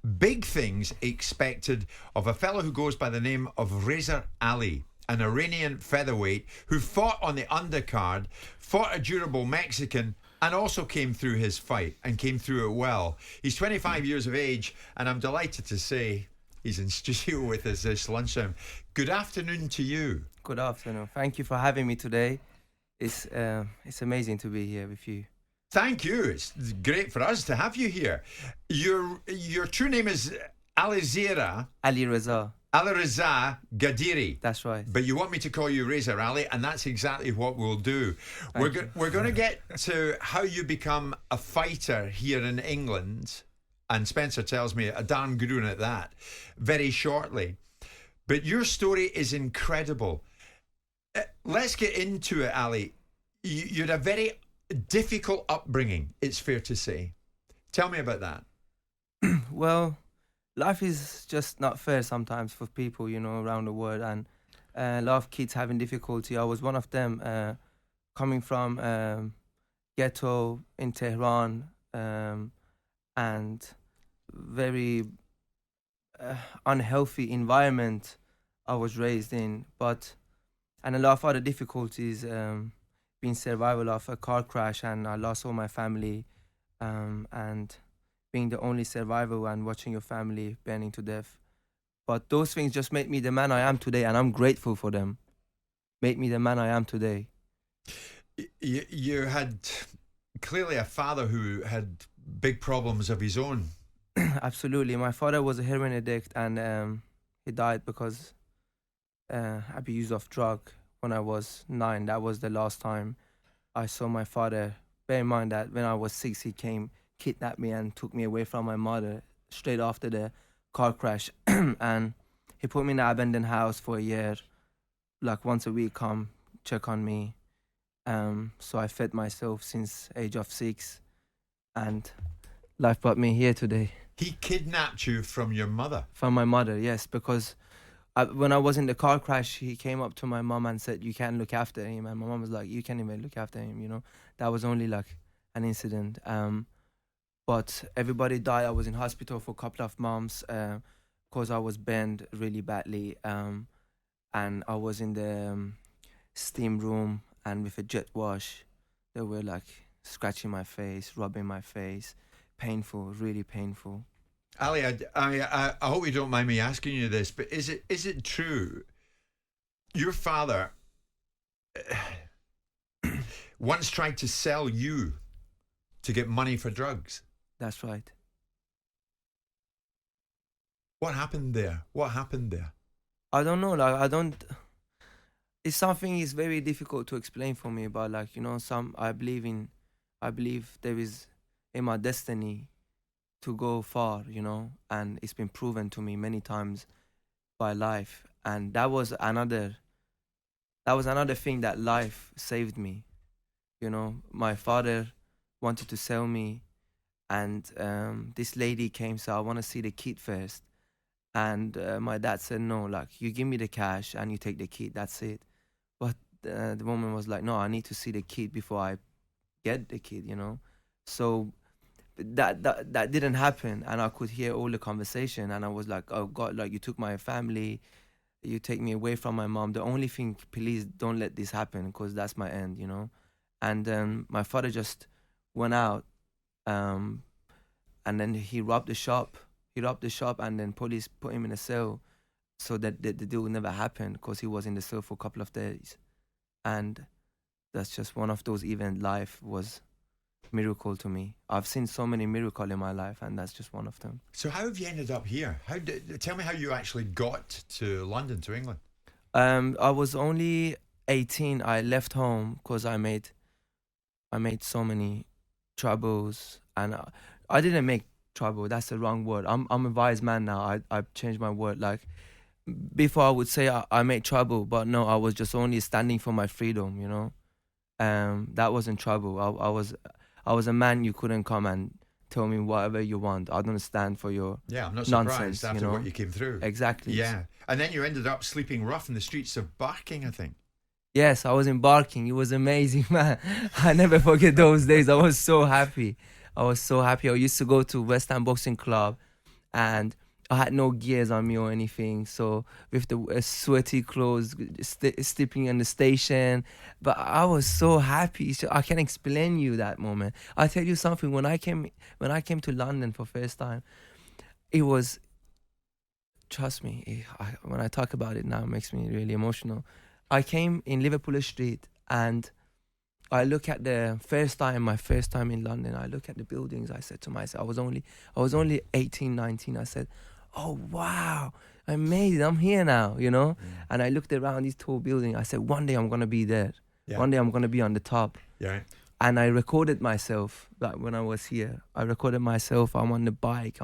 big things expected of a fellow who goes by the name of Reza Ali, an Iranian featherweight who fought on the undercard, fought a durable Mexican, and also came through his fight and came through it well. He's 25 years of age, and I'm delighted to say he's in studio with us this lunchtime. Good afternoon to you. Good afternoon. Thank you for having me today. It's amazing to be here with you. Thank you. It's great for us to have you here. Your true name is Alireza Ghadiri. That's right. But you want me to call you Riza Ali, and that's exactly what we'll do. We're going to get to how you become a fighter here in England, and Spencer tells me a darn good one at that, very shortly. But your story is incredible. Let's get into it, Ali. You had a very difficult upbringing, it's fair to say. Tell me about that. Well, life is just not fair sometimes for people, around the world, and a lot of kids having difficulty. I was one of them, coming from ghetto in Tehran, and very unhealthy environment I was raised in, and a lot of other difficulties, being survival of a car crash, and I lost all my family, and being the only survivor and watching your family burning to death. But those things just made me the man I am today, and I'm grateful for them. Made me the man I am today. You had clearly a father who had big problems of his own. Absolutely. My father was a heroin addict, and he died because abuse of drug when I was 9. That was the last time I saw my father. Bear in mind that when I was 6, he came, kidnapped me, and took me away from my mother straight after the car crash. And he put me in an abandoned house for a year, like once a week, come check on me. So I fed myself since age of 6, and life brought me here today. He kidnapped you from your mother? From my mother, yes, because when I was in the car crash, he came up to my mom and said, "You can't look after him." And my mom was like, "You can't even look after him, That was only like an incident. But everybody died. I was in hospital for a couple of months because I was burned really badly. And I was in the steam room, and with a jet wash, they were like scratching my face, rubbing my face. Painful, really painful. Ali, I hope you don't mind me asking you this, but is it true your father once tried to sell you to get money for drugs? That's right. What happened there? I don't know. It's something is very difficult to explain for me, but I believe there is in my destiny to go far, and it's been proven to me many times by life. And that was another thing that life saved me. My father wanted to sell me, and this lady came, so I want to see the kid first. And my dad said, "No, you give me the cash and you take the kid, that's it." But the woman was like, "No, I need to see the kid before I get the kid, So that didn't happen, and I could hear all the conversation, and I was like, "Oh God, you took my family, you take me away from my mom. The only thing, please don't let this happen, because that's my end, And my father just went out, and then he robbed the shop. And then police put him in a cell, so that the deal never happened, because he was in the cell for a couple of days. And that's just one of those events. Life was miracle to me. I've seen so many miracles in my life, and that's just one of them. So how have you ended up here? Tell me how you actually got to London, to England. I was only 18. I left home because I made so many troubles, and I didn't make trouble. That's the wrong word. I'm a wise man now. I've changed my word. Before I would say I made trouble, but no, I was just only standing for my freedom. That wasn't trouble. I was a man. You couldn't come and tell me whatever you want. I don't stand for your I'm not nonsense, surprised after what you came through. Exactly. Yeah. And then you ended up sleeping rough in the streets of Barking, I think. Yes, I was in Barking. It was amazing, man. I never forget those days. I was so happy. I used to go to West Ham Boxing Club, and I had no gears on me or anything, so with the sweaty clothes, sleeping in the station. But I was so happy. So I can't explain you that moment. I tell you something. When I came to London for first time, it was. Trust me, when I talk about it now, it makes me really emotional. I came in Liverpool Street, and I look at my first time in London. I look at the buildings. I said to myself, I was only 18, 19. I said, oh, wow, I made it. I'm here now, you know? And I looked around these tall buildings. I said, one day I'm going to be there. Yeah. One day I'm going to be on the top. Yeah. And I recorded myself, like when I was here. I recorded myself. I'm on the bike.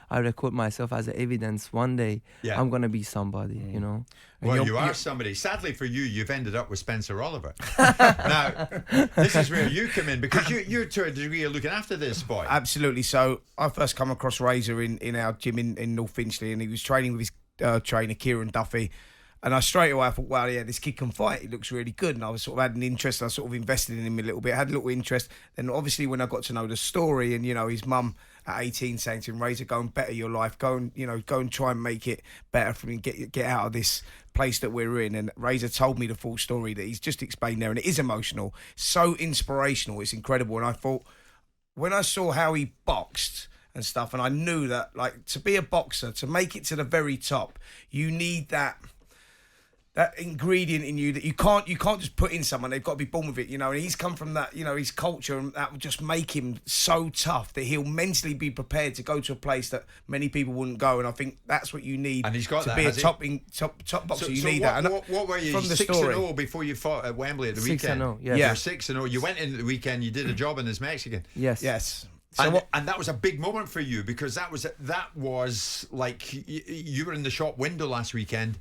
I record myself as evidence. One day I'm going to be somebody, you know? Well, you are somebody. Sadly for you, you've ended up with Spencer Oliver. Now, this is where you come in, because you're to a degree are looking after this boy. Absolutely. So I first come across Razor in our gym in North Finchley, and he was training with his trainer, Kieran Duffy. And I straight away thought, wow, yeah, this kid can fight. He looks really good. And I was sort of had an interest. I sort of invested in him a little bit, had a little interest. Then obviously when I got to know the story, and, you know, his mum at 18 saying to him, Razor, go and better your life. Go and try and make it better for me. Get out of this place that we're in. And Razor told me the full story that he's just explained there. And it is emotional, so inspirational. It's incredible. And I thought, when I saw how he boxed and stuff, and I knew that, like, to be a boxer, to make it to the very top, you need that ingredient in you that you can't just put in someone. They've got to be born with it, you know. And he's come from that, you know, his culture, and that will just make him so tough that he'll mentally be prepared to go to a place that many people wouldn't go. And I think that's what you need. And he's got to that, be a top boxer. So you need that. And what were you? From the 6-0 before you fought at Wembley at the weekend. 6-0, yeah. You're 6-0. You went into the weekend. You did a job in this Mexican. Yes. So and that was a big moment for you, because that was like you were in the shop window last weekend.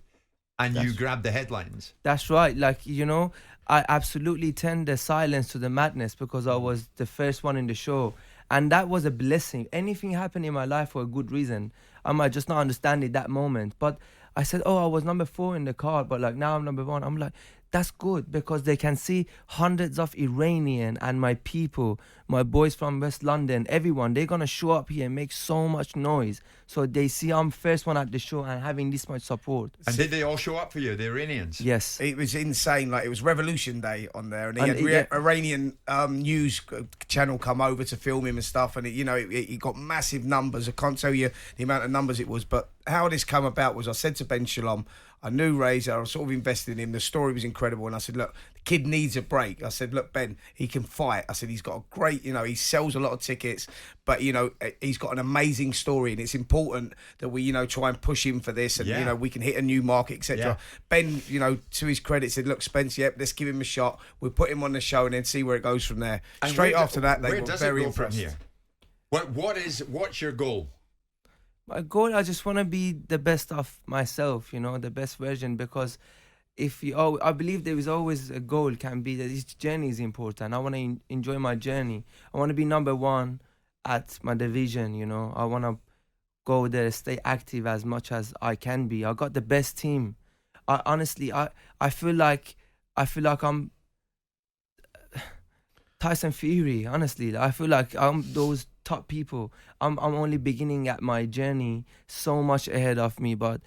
And you grabbed the headlines. That's right. Like, you know, I absolutely turned the silence to the madness, because I was the first one in the show. And that was a blessing. Anything happened in my life for a good reason. I might just not understand it that moment. But I said, oh, I was number 4 in the card, but like now I'm number 1. I'm like, that's good, because they can see hundreds of Iranian and my people, my boys from West London, everyone, they're going to show up here and make so much noise. So they see I'm first one at the show and having this much support. And did they all show up for you, the Iranians? Yes. It was insane. Like, it was Revolution Day on there, and he had Iranian news channel come over to film him and stuff, and he got massive numbers. I can't tell you the amount of numbers it was, but how this come about was I said to Ben Shalom, I knew Razor, I was sort of invested in him. The story was incredible. And I said, look, the kid needs a break. I said, look, Ben, he can fight. I said, he's got a great, he sells a lot of tickets, but, he's got an amazing story. And it's important that we, try and push him for this. And, we can hit a new market, etc. Yeah. Ben, to his credit, said, look, Spence, let's give him a shot. We'll put him on the show and then see where it goes from there. And straight after that, they were very impressed. From here? What's your goal? My goal, I just want to be the best of myself, the best version, because I believe there is always a goal, can be that each journey is important. I want to enjoy my journey. I want to be number 1 at my division, I want to go there, stay active as much as I can be. I got the best team. I feel like I'm Tyson Fury, honestly. I feel like I'm those top people. I'm only beginning at my journey, so much ahead of me, but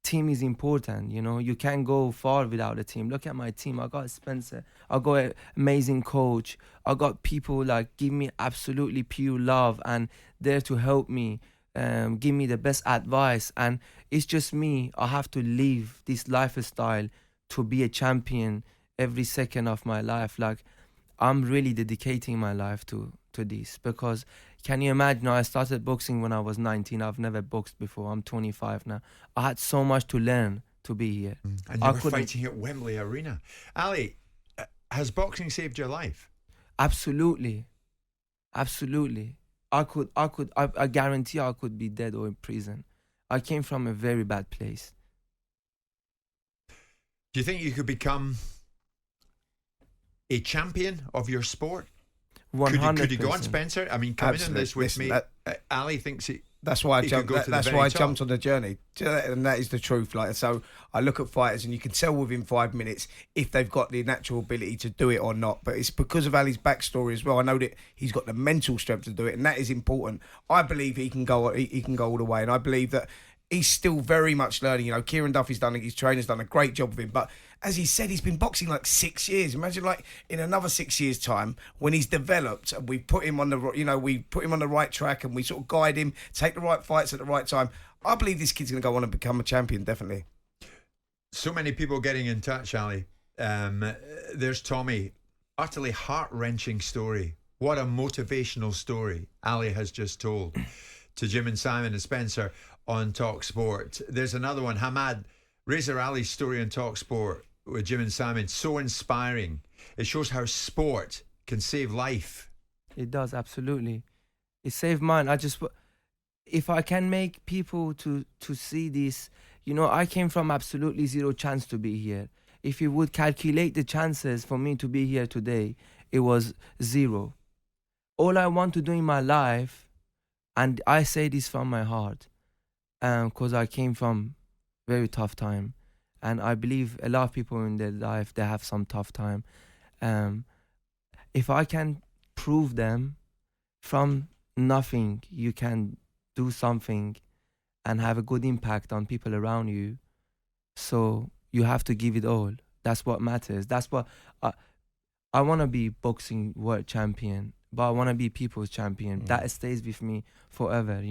team is important, you can't go far without a team. Look at my team. I got Spencer, I got an amazing coach, I got people like give me absolutely pure love and there to help me, give me the best advice, and it's just me. I have to live this lifestyle to be a champion every second of my life. Like, I'm really dedicating my life to this, because can you imagine, I started boxing when I was 19. I've never boxed before. I'm 25 now. I had so much to learn to be here. And you were fighting at Wembley Arena. Ali, has boxing saved your life? Absolutely. I guarantee I could be dead or in prison. I came from a very bad place. Do you think you could become a champion of your sport? 100%. Could you go on, Spencer? I mean, coming in this with me, Ali thinks That's why I he jumped. could go to the That's very why I top. jumped on the journey, and that is the truth. Like, so, I look at fighters, and you can tell within 5 minutes if they've got the natural ability to do it or not. But it's because of Ali's backstory as well. I know that he's got the mental strength to do it, and that is important. I believe he can go. He can go all the way, and I believe that he's still very much learning. You know, Kieran Duffy's done. His trainer's done a great job of him, but as he said, he's been boxing like 6 years. Imagine like in another 6 years' time when he's developed and we put him on the, we put him on the right track and we sort of guide him, take the right fights at the right time. I believe this kid's going to go on and become a champion, definitely. So many people getting in touch, Ali. There's Tommy. Utterly heart-wrenching story. What a motivational story Ali has just told to Jim and Simon and Spencer on talkSPORT. There's another one, Hamad. Riza Ali's story on talkSPORT with Jim and Simon, so inspiring. It shows how sport can save life. It does, absolutely. It saved mine. If I can make people to see this, I came from absolutely zero chance to be here. If you would calculate the chances for me to be here today, it was zero. All I want to do in my life, and I say this from my heart, because I came from very tough time, and I believe a lot of people in their life, they have some tough time. If I can prove them from nothing you can do something and have a good impact on people around you, so you have to give it all. That's what matters. That's what I want to be boxing world champion, but I want to be people's champion. That stays with me forever,